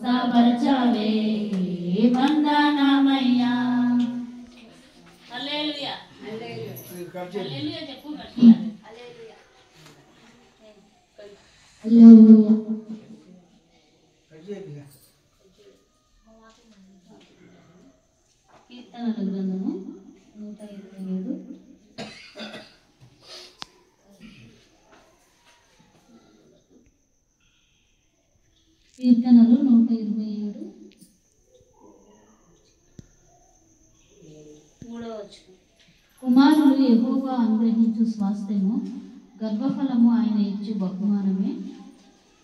స్వస్థపరచవే వందనమయ్యా. హల్లెలూయా హల్లెలూయా చెప్పు గట్టిగా. హల్లెలూయా హల్లెలూయా. కీర్తనల గ్రంథము 127. కీర్తనలు 127 3వ. కుమారులు యెహోవా అనుగ్రహించు స్వాస్థ్యము, గర్భఫలము ఆయన ఇచ్చు బహుమానమే.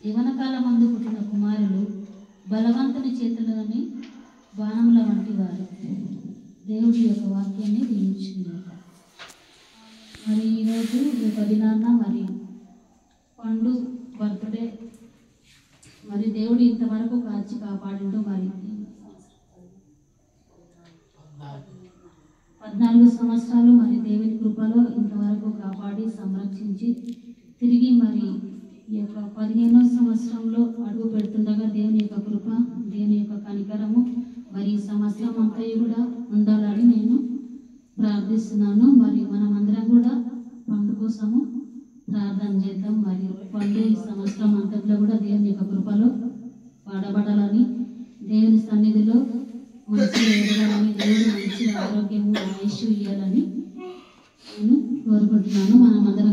యవనకాలమందు పుట్టిన కుమారులు బలవంతుని చేతుల్లోని బాణముల వంటి వారు. దేవుడి యొక్క వాక్యాన్ని దీవించుకున్నారు. మరి ఈరోజు ఈ దినాన మరి పండు బర్త్డే, మరి దేవుడు ఇంతవరకు కాచి కాపాడిండు. మరి 14 సంవత్సరాలు మరి దేవుని కృపలో ఇంతవరకు కాపాడి సంరక్షించి తిరిగి మరి ఈ యొక్క 15వ సంవత్సరంలో అడుగు పెడుతుండగా దేవుని యొక్క కృప, దేవుని యొక్క కనికరము మరి ఈ సంవత్సరం అంతా కూడా ఉండాలని నేను ప్రార్థిస్తున్నాను. మరి మనమందరం కూడా పండు కోసము ప్రార్థన చేద్దాం. మరి పండు ఈ సంవత్సరం అంతట్లో కూడా దేవుని యొక్క కృపలో వాడబడాలని, దేవుని సన్నిధిలో మంచిగా ఎదగాలని, దేవుడు మంచి ఆరోగ్యము ఆయుష్ ఇవ్వాలని నేను కోరుకుంటున్నాను. మనమందరం